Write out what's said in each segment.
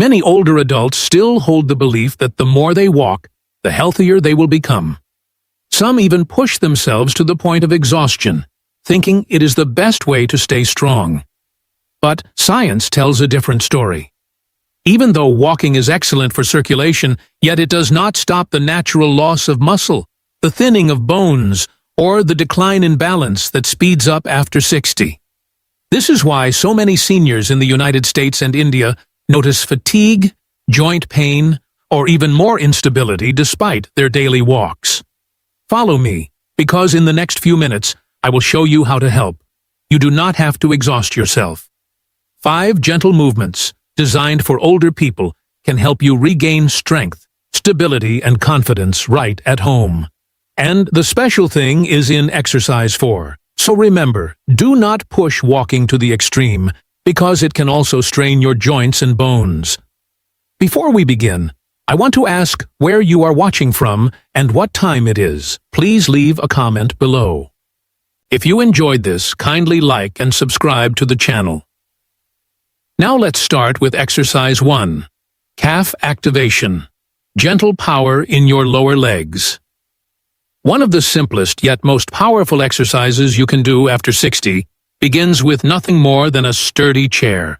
Many older adults still hold the belief that the more they walk, the healthier they will become. Some even push themselves to the point of exhaustion, thinking it is the best way to stay strong. But science tells a different story. Even though walking is excellent for circulation, yet it does not stop the natural loss of muscle, the thinning of bones, or the decline in balance that speeds up after 60. This is why so many seniors in the United States and India notice fatigue, joint pain, or even more instability despite their daily walks. Follow me, because in the next few minutes, I will show you how to help. You do not have to exhaust yourself. 5 gentle movements designed for older people can help you regain strength, stability, and confidence right at home. And the special thing is in exercise 4. So remember, do not push walking to the extreme, because it can also strain your joints and bones. Before we begin, I want to ask where you are watching from and what time it is. Please leave a comment below. If you enjoyed this, kindly like and subscribe to the channel. Now let's start with exercise 1. Calf activation. Gentle power in your lower legs. One of the simplest yet most powerful exercises you can do after 60 begins with nothing more than a sturdy chair.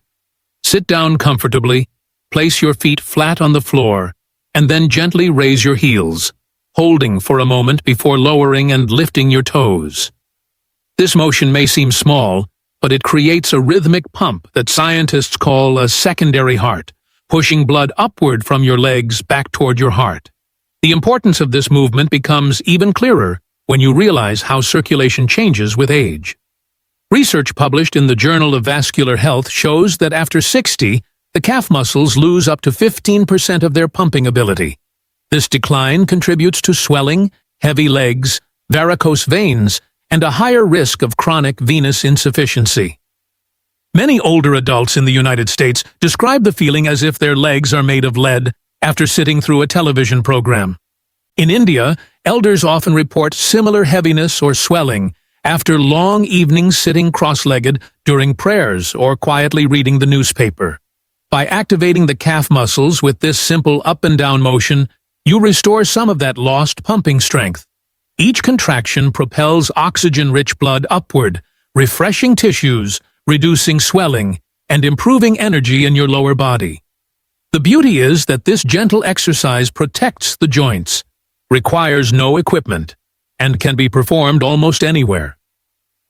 Sit down comfortably, place your feet flat on the floor, and then gently raise your heels, holding for a moment before lowering and lifting your toes. This motion may seem small, but it creates a rhythmic pump that scientists call a secondary heart, pushing blood upward from your legs back toward your heart. The importance of this movement becomes even clearer when you realize how circulation changes with age. Research published in the Journal of Vascular Health shows that after 60, the calf muscles lose up to 15% of their pumping ability. This decline contributes to swelling, heavy legs, varicose veins, and a higher risk of chronic venous insufficiency. Many older adults in the United States describe the feeling as if their legs are made of lead after sitting through a television program. In India, elders often report similar heaviness or swelling after long evenings sitting cross-legged during prayers or quietly reading the newspaper. By activating the calf muscles with this simple up and down motion, you restore some of that lost pumping strength. Each contraction propels oxygen-rich blood upward, refreshing tissues, reducing swelling, and improving energy in your lower body. The beauty is that this gentle exercise protects the joints, requires no equipment, and can be performed almost anywhere.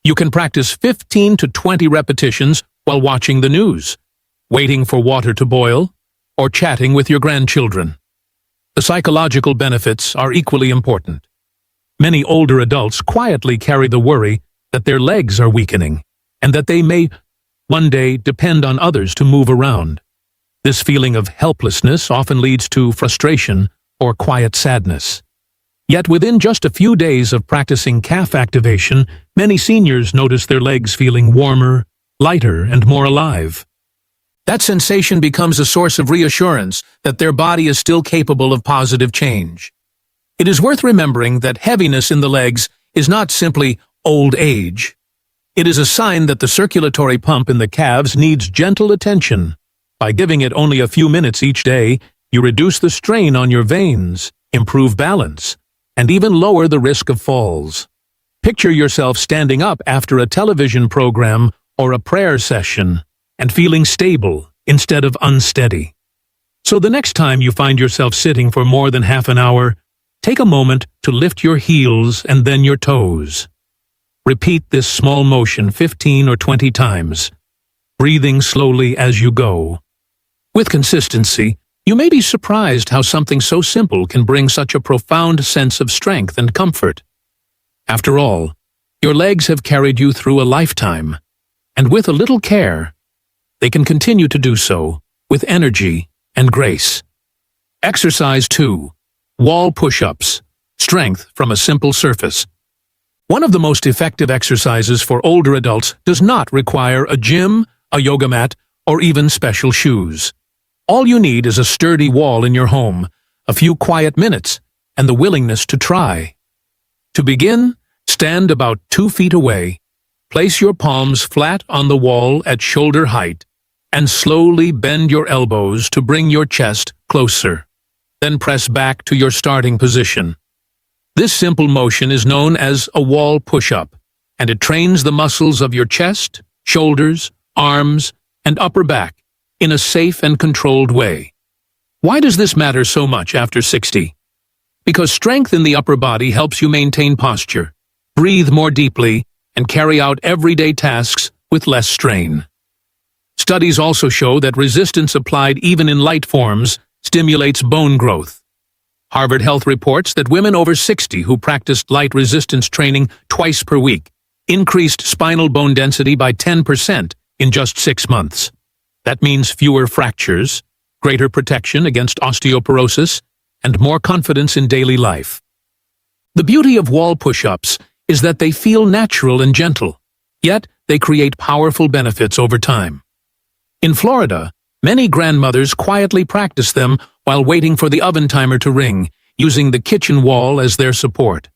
You can practice 15 to 20 repetitions while watching the news, waiting for water to boil, or chatting with your grandchildren. The psychological benefits are equally important. Many older adults quietly carry the worry that their legs are weakening, and that they may one day depend on others to move around. This feeling of helplessness often leads to frustration or quiet sadness. Yet within just a few days of practicing calf activation, many seniors notice their legs feeling warmer, lighter, and more alive. That sensation becomes a source of reassurance that their body is still capable of positive change. It is worth remembering that heaviness in the legs is not simply old age. It is a sign that the circulatory pump in the calves needs gentle attention. By giving it only a few minutes each day, you reduce the strain on your veins, improve balance, and even lower the risk of falls. Picture yourself standing up after a television program or a prayer session and feeling stable instead of unsteady. So the next time you find yourself sitting for more than half an hour, take a moment to lift your heels and then your toes. Repeat this small motion 15 or 20 times, breathing slowly as you go. With consistency, you may be surprised how something so simple can bring such a profound sense of strength and comfort. After all, your legs have carried you through a lifetime, and with a little care, they can continue to do so with energy and grace. Exercise 2. Wall push-ups. Strength from a simple surface. One of the most effective exercises for older adults does not require a gym, a yoga mat, or even special shoes. All you need is a sturdy wall in your home, a few quiet minutes, and the willingness to try. To begin, stand about 2 feet away. Place your palms flat on the wall at shoulder height, and slowly bend your elbows to bring your chest closer. Then press back to your starting position. This simple motion is known as a wall push-up, and it trains the muscles of your chest, shoulders, arms, and upper back in a safe and controlled way. Why does this matter so much after 60? Because strength in the upper body helps you maintain posture, breathe more deeply, and carry out everyday tasks with less strain. Studies also show that resistance applied even in light forms stimulates bone growth. Harvard Health reports that women over 60 who practiced light resistance training twice per week increased spinal bone density by 10% in just 6 months. That means fewer fractures, greater protection against osteoporosis, and more confidence in daily life. The beauty of wall push-ups is that they feel natural and gentle, yet they create powerful benefits over time. In Florida, many grandmothers quietly practice them while waiting for the oven timer to ring, using the kitchen wall as their support.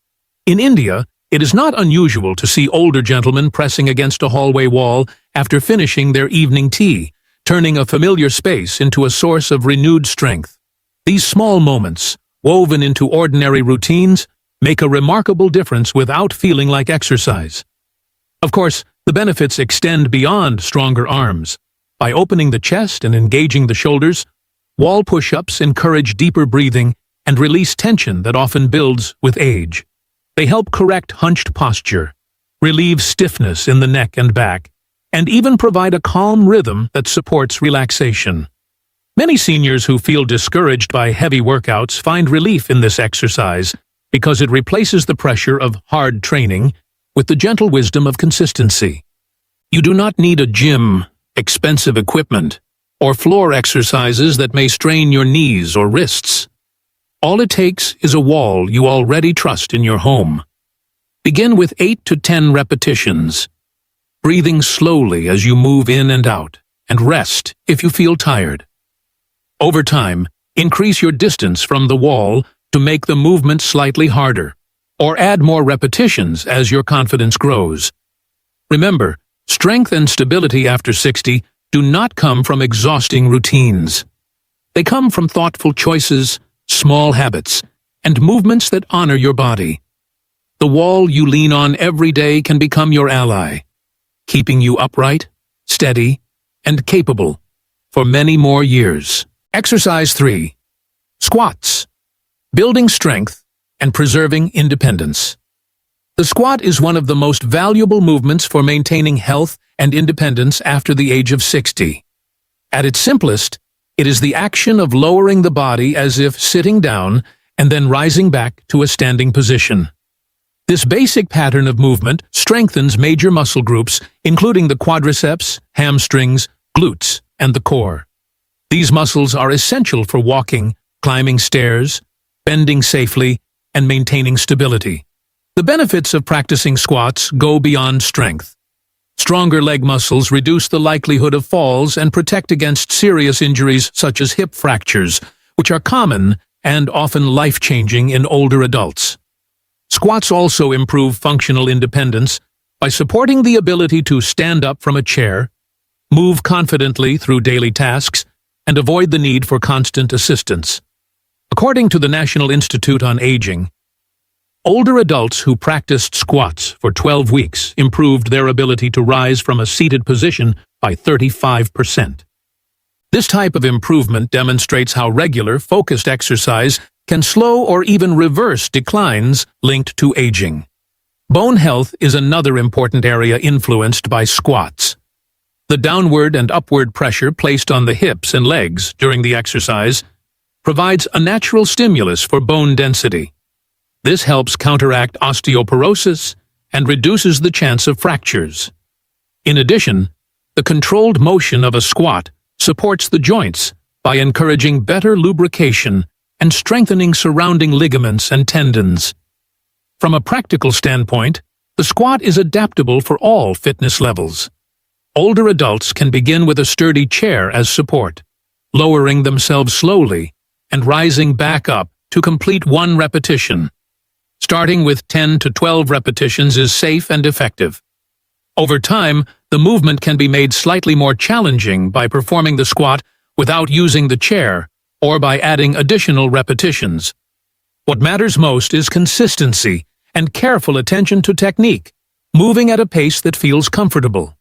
In India, it is not unusual to see older gentlemen pressing against a hallway wall after finishing their evening tea, turning a familiar space into a source of renewed strength. These small moments, woven into ordinary routines, make a remarkable difference without feeling like exercise. Of course, the benefits extend beyond stronger arms. By opening the chest and engaging the shoulders, wall push-ups encourage deeper breathing and release tension that often builds with age. They help correct hunched posture, relieve stiffness in the neck and back, and even provide a calm rhythm that supports relaxation. Many seniors who feel discouraged by heavy workouts find relief in this exercise because it replaces the pressure of hard training with the gentle wisdom of consistency. You do not need a gym, expensive equipment, or floor exercises that may strain your knees or wrists. All it takes is a wall you already trust in your home. Begin with 8 to 10 repetitions, breathing slowly as you move in and out, and rest if you feel tired. Over time, increase your distance from the wall to make the movement slightly harder, or add more repetitions as your confidence grows. Remember, strength and stability after 60 do not come from exhausting routines. They come from thoughtful choices, small habits, and movements that honor your body. The wall you lean on every day can become your ally, keeping you upright, steady, and capable for many more years. Exercise 3. Squats. Building strength and preserving independence. The squat is one of the most valuable movements for maintaining health and independence after the age of 60. At its simplest, it is the action of lowering the body as if sitting down and then rising back to a standing position. This basic pattern of movement strengthens major muscle groups, including the quadriceps, hamstrings, glutes, and the core. These muscles are essential for walking, climbing stairs, bending safely, and maintaining stability. The benefits of practicing squats go beyond strength. Stronger leg muscles reduce the likelihood of falls and protect against serious injuries such as hip fractures, which are common and often life-changing in older adults. Squats also improve functional independence by supporting the ability to stand up from a chair, move confidently through daily tasks, and avoid the need for constant assistance. According to the National Institute on Aging, older adults who practiced squats for 12 weeks improved their ability to rise from a seated position by 35%. This type of improvement demonstrates how regular, focused exercise can slow or even reverse declines linked to aging. Bone health is another important area influenced by squats. The downward and upward pressure placed on the hips and legs during the exercise provides a natural stimulus for bone density. This helps counteract osteoporosis and reduces the chance of fractures. In addition, the controlled motion of a squat supports the joints by encouraging better lubrication and strengthening surrounding ligaments and tendons. From a practical standpoint, the squat is adaptable for all fitness levels. Older adults can begin with a sturdy chair as support, lowering themselves slowly and rising back up to complete one repetition. Starting with 10 to 12 repetitions is safe and effective. Over time, the the movement can be made slightly more challenging by performing the squat without using the chair or by adding additional repetitions. What matters most is consistency and careful attention to technique, moving at a pace that feels comfortable.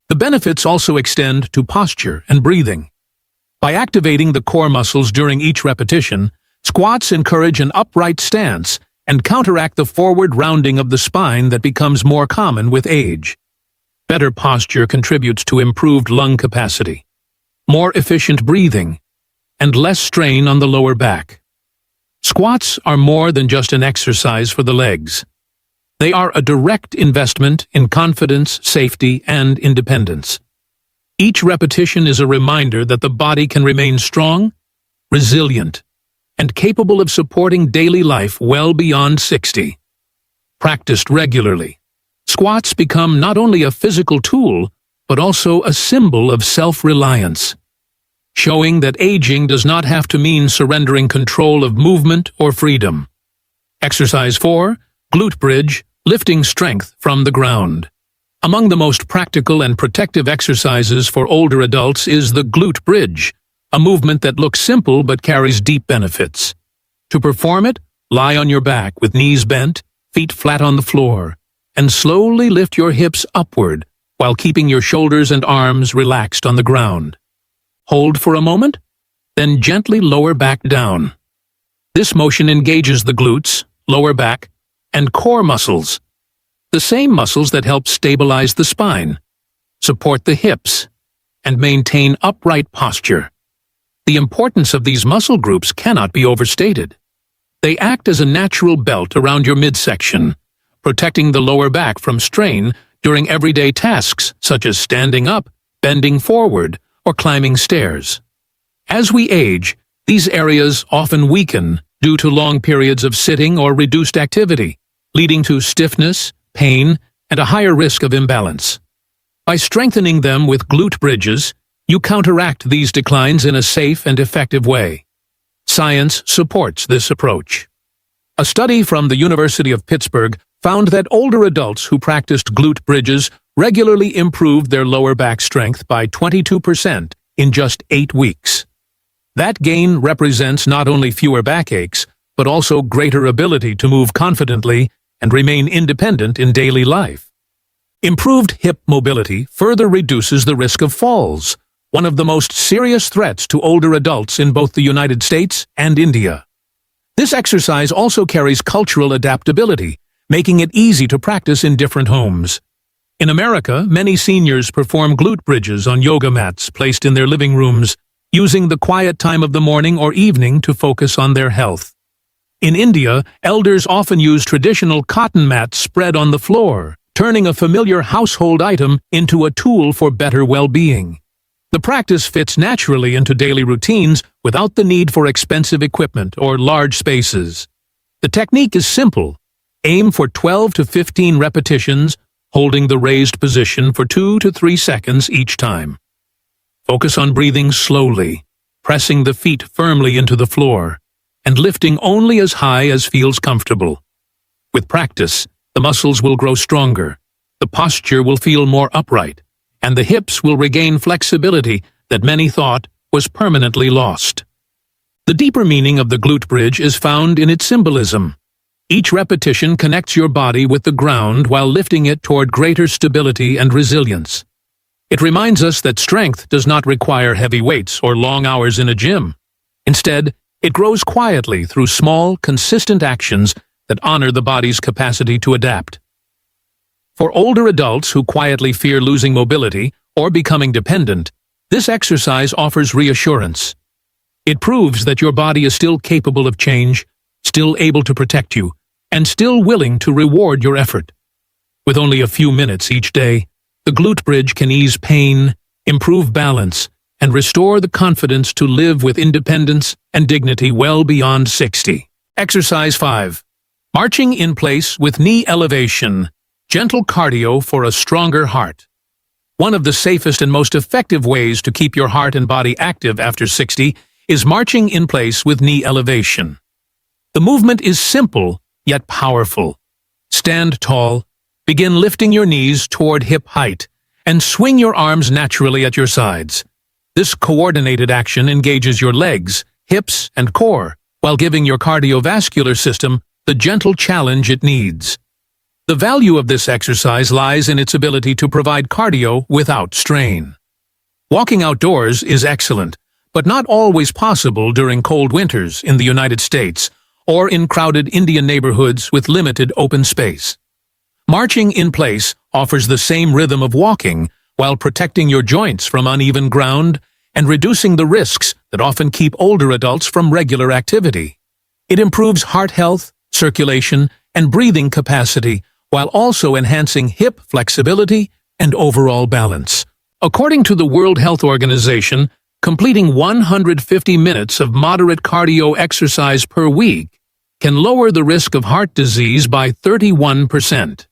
The benefits also extend to posture and breathing. By activating the core muscles during each repetition, squats encourage an upright stance and counteract the forward rounding of the spine that becomes more common with age. Better posture contributes to improved lung capacity, more efficient breathing, and less strain on the lower back. Squats are more than just an exercise for the legs. They are a direct investment in confidence, safety, and independence. Each repetition is a reminder that the body can remain strong, resilient, and capable of supporting daily life well beyond 60. Practiced regularly, squats become not only a physical tool, but also a symbol of self-reliance, showing that aging does not have to mean surrendering control of movement or freedom. Exercise 4, glute bridge, lifting strength from the ground. Among the most practical and protective exercises for older adults is the glute bridge, a movement that looks simple but carries deep benefits. To perform it, lie on your back with knees bent, feet flat on the floor, and slowly lift your hips upward while keeping your shoulders and arms relaxed on the ground. Hold for a moment, then gently lower back down. This motion engages the glutes, lower back, and core muscles, the same muscles that help stabilize the spine, support the hips, and maintain upright posture. The importance of these muscle groups cannot be overstated. They act as a natural belt around your midsection, protecting the lower back from strain during everyday tasks such as standing up, bending forward, or climbing stairs. As we age, these areas often weaken due to long periods of sitting or reduced activity, leading to stiffness, pain, and a higher risk of imbalance. By strengthening them with glute bridges, you counteract these declines in a safe and effective way. Science supports this approach. A study from the University of Pittsburgh found that older adults who practiced glute bridges regularly improved their lower back strength by 22% in just 8 weeks. That gain represents not only fewer backaches, but also greater ability to move confidently and remain independent in daily life. Improved hip mobility further reduces the risk of falls, one of the most serious threats to older adults in both the United States and India. This exercise also carries cultural adaptability, making it easy to practice in different homes. In America, many seniors perform glute bridges on yoga mats placed in their living rooms, using the quiet time of the morning or evening to focus on their health. In India, elders often use traditional cotton mats spread on the floor, turning a familiar household item into a tool for better well-being. The practice fits naturally into daily routines without the need for expensive equipment or large spaces. The technique is simple. Aim for 12 to 15 repetitions, holding the raised position for 2 to 3 seconds each time. Focus on breathing slowly, pressing the feet firmly into the floor, and lifting only as high as feels comfortable. With practice, the muscles will grow stronger, the posture will feel more upright, and the hips will regain flexibility that many thought was permanently lost. The deeper meaning of the glute bridge is found in its symbolism. Each repetition connects your body with the ground while lifting it toward greater stability and resilience. It reminds us that strength does not require heavy weights or long hours in a gym. Instead, it grows quietly through small, consistent actions that honor the body's capacity to adapt. For older adults who quietly fear losing mobility or becoming dependent, this exercise offers reassurance. It proves that your body is still capable of change, still able to protect you, and still willing to reward your effort. With only a few minutes each day, the glute bridge can ease pain, improve balance, and restore the confidence to live with independence and dignity well beyond 60. Exercise 5. Marching in place with knee elevation. Gentle cardio for a stronger heart. One of the safest and most effective ways to keep your heart and body active after 60 is marching in place with knee elevation. The movement is simple, yet powerful. Stand tall, begin lifting your knees toward hip height, and swing your arms naturally at your sides. This coordinated action engages your legs, hips, and core, while giving your cardiovascular system the gentle challenge it needs. The value of this exercise lies in its ability to provide cardio without strain. Walking outdoors is excellent, but not always possible during cold winters in the United States or in crowded Indian neighborhoods with limited open space. Marching in place offers the same rhythm of walking while protecting your joints from uneven ground and reducing the risks that often keep older adults from regular activity. It improves heart health, circulation, and breathing capacity while also enhancing hip flexibility and overall balance. According to the World Health Organization, completing 150 minutes of moderate cardio exercise per week can lower the risk of heart disease by 31%.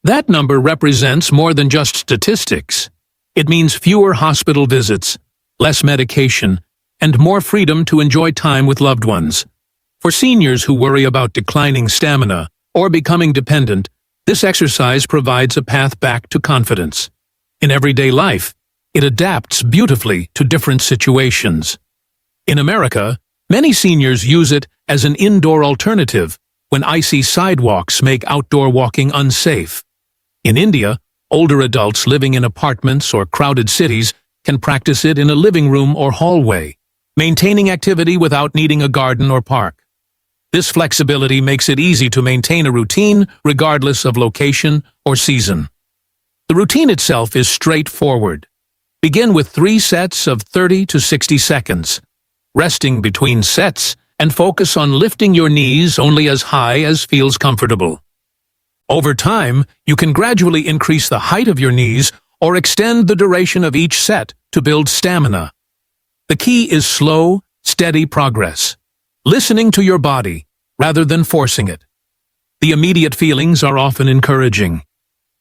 That number represents more than just statistics. It means fewer hospital visits, less medication, and more freedom to enjoy time with loved ones. For seniors who worry about declining stamina or becoming dependent, this exercise provides a path back to confidence. In everyday life, it adapts beautifully to different situations. In America, many seniors use it as an indoor alternative when icy sidewalks make outdoor walking unsafe. In India, older adults living in apartments or crowded cities can practice it in a living room or hallway, maintaining activity without needing a garden or park. This flexibility makes it easy to maintain a routine regardless of location or season. The routine itself is straightforward. Begin with 3 sets of 30 to 60 seconds, resting between sets, and focus on lifting your knees only as high as feels comfortable. Over time, you can gradually increase the height of your knees or extend the duration of each set to build stamina. The key is slow, steady progress, listening to your body rather than forcing it. The immediate feelings are often encouraging.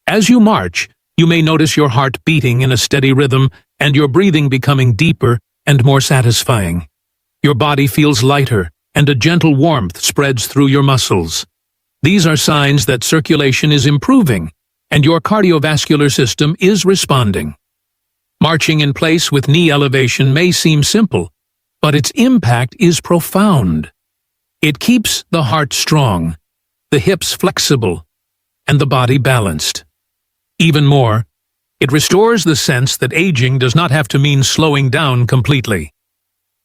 As you march, you may notice your heart beating in a steady rhythm and your breathing becoming deeper and more satisfying. Your body feels lighter and a gentle warmth spreads through your muscles. These are signs that circulation is improving and your cardiovascular system is responding. Marching in place with knee elevation may seem simple, but its impact is profound. It keeps the heart strong, the hips flexible, and the body balanced. Even more, it restores the sense that aging does not have to mean slowing down completely.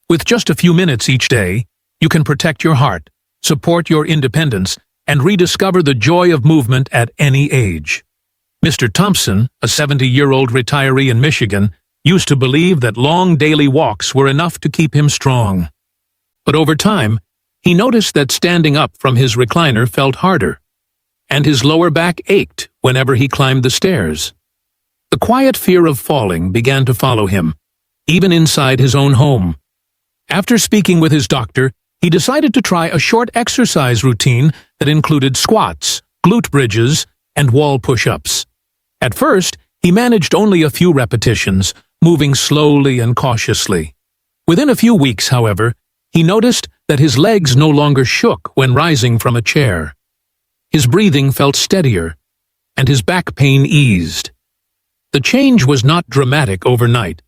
With just a few minutes each day, you can protect your heart, support your independence, and rediscover the joy of movement at any age. Mr. Thompson, a 70-year-old retiree in Michigan, used to believe that long daily walks were enough to keep him strong. But over time, he noticed that standing up from his recliner felt harder, and his lower back ached whenever he climbed the stairs. The quiet fear of falling began to follow him, even inside his own home. After speaking with his doctor, he decided to try a short exercise routine that included squats, glute bridges, and wall push-ups. At first, he managed only a few repetitions, moving slowly and cautiously. Within a few weeks, however, he noticed that his legs no longer shook when rising from a chair. His breathing felt steadier, and his back pain eased. The change was not dramatic overnight,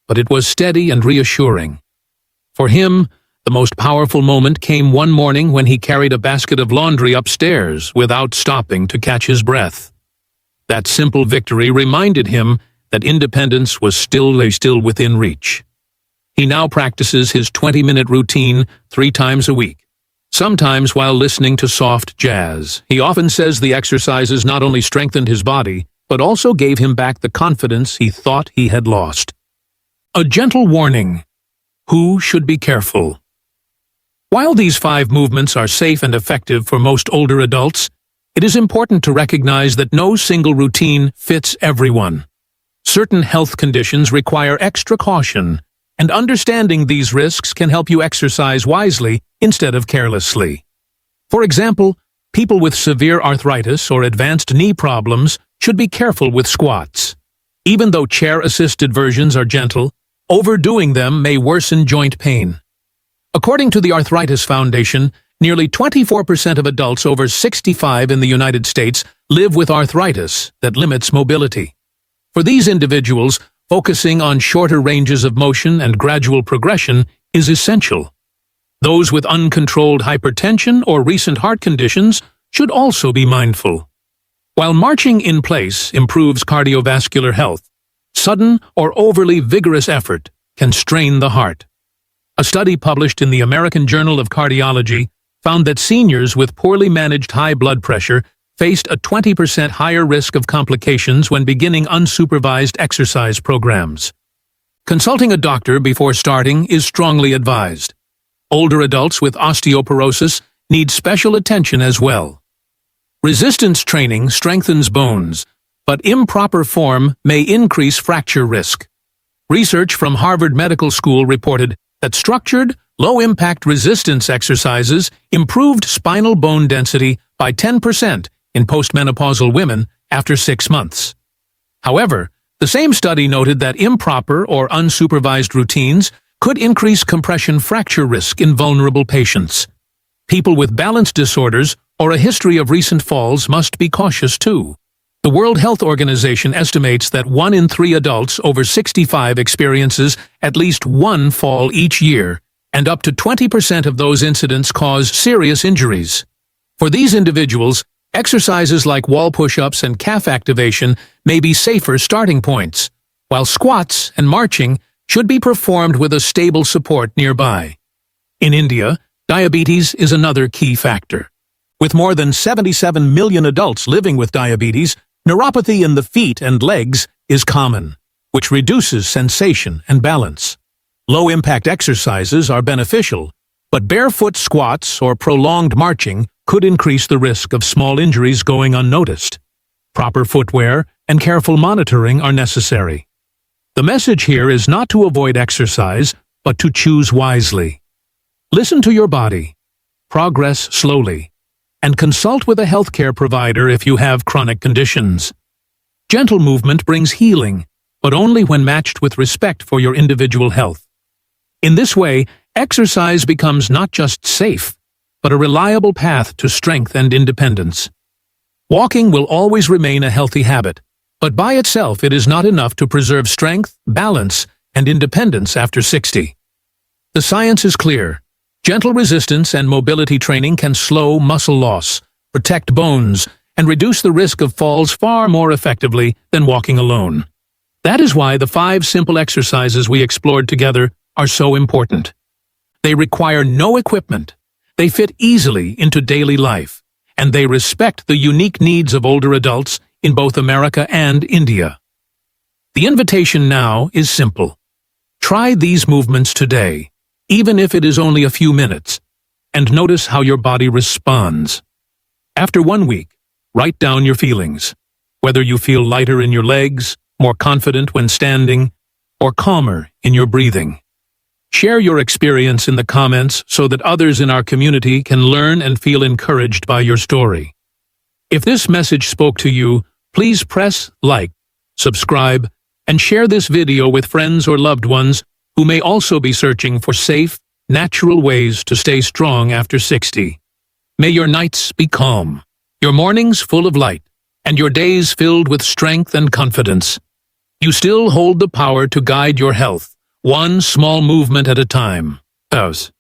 but it was steady and reassuring. For him, the most powerful moment came one morning when he carried a basket of laundry upstairs without stopping to catch his breath. That simple victory reminded him that independence was still within reach. He now practices his 20-minute routine 3 times a week, sometimes while listening to soft jazz. He often says the exercises not only strengthened his body, but also gave him back the confidence he thought he had lost. A gentle warning: who should be careful? While these 5 movements are safe and effective for most older adults, it is important to recognize that no single routine fits everyone. Certain health conditions require extra caution, and understanding these risks can help you exercise wisely instead of carelessly. For example, people with severe arthritis or advanced knee problems should be careful with squats. Even though chair-assisted versions are gentle, overdoing them may worsen joint pain. According to the Arthritis Foundation, nearly 24% of adults over 65 in the United States live with arthritis that limits mobility. For these individuals, focusing on shorter ranges of motion and gradual progression is essential. Those with uncontrolled hypertension or recent heart conditions should also be mindful. While marching in place improves cardiovascular health, sudden or overly vigorous effort can strain the heart. A study published in the American Journal of Cardiology found that seniors with poorly managed high blood pressure faced a 20% higher risk of complications when beginning unsupervised exercise programs. Consulting a doctor before starting is strongly advised. Older adults with osteoporosis need special attention as well. Resistance training strengthens bones, but improper form may increase fracture risk. Research from Harvard Medical School reported that structured, low-impact resistance exercises improved spinal bone density by 10% in postmenopausal women after 6 months. However, the same study noted that improper or unsupervised routines could increase compression fracture risk in vulnerable patients. People with balance disorders or a history of recent falls must be cautious too. The World Health Organization estimates that 1 in 3 adults over 65 experiences at least one fall each year, and up to 20% of those incidents cause serious injuries. For these individuals, exercises like wall push-ups and calf activation may be safer starting points, while squats and marching should be performed with a stable support nearby. In India, diabetes is another key factor. With more than 77 million adults living with diabetes, neuropathy in the feet and legs is common, which reduces sensation and balance. Low-impact exercises are beneficial, but barefoot squats or prolonged marching could increase the risk of small injuries going unnoticed. Proper footwear and careful monitoring are necessary. The message here is not to avoid exercise, but to choose wisely. Listen to your body, progress slowly, and consult with a healthcare provider if you have chronic conditions. Gentle movement brings healing, but only when matched with respect for your individual health. In this way, exercise becomes not just safe, but a reliable path to strength and independence. Walking will always remain a healthy habit, but by itself it is not enough to preserve strength, balance, and independence after 60. The science is clear. Gentle resistance and mobility training can slow muscle loss, protect bones, and reduce the risk of falls far more effectively than walking alone. That is why the 5 simple exercises we explored together are so important. They require no equipment, they fit easily into daily life, and they respect the unique needs of older adults in both America and India. The invitation now is simple. Try these movements today, even if it is only a few minutes, and notice how your body responds. After 1 week, write down your feelings, whether you feel lighter in your legs, more confident when standing, or calmer in your breathing. Share your experience in the comments so that others in our community can learn and feel encouraged by your story. If this message spoke to you, please press like, subscribe, and share this video with friends or loved ones who may also be searching for safe, natural ways to stay strong after 60. May your nights be calm, your mornings full of light, and your days filled with strength and confidence. You still hold the power to guide your health, one small movement at a time. Pause.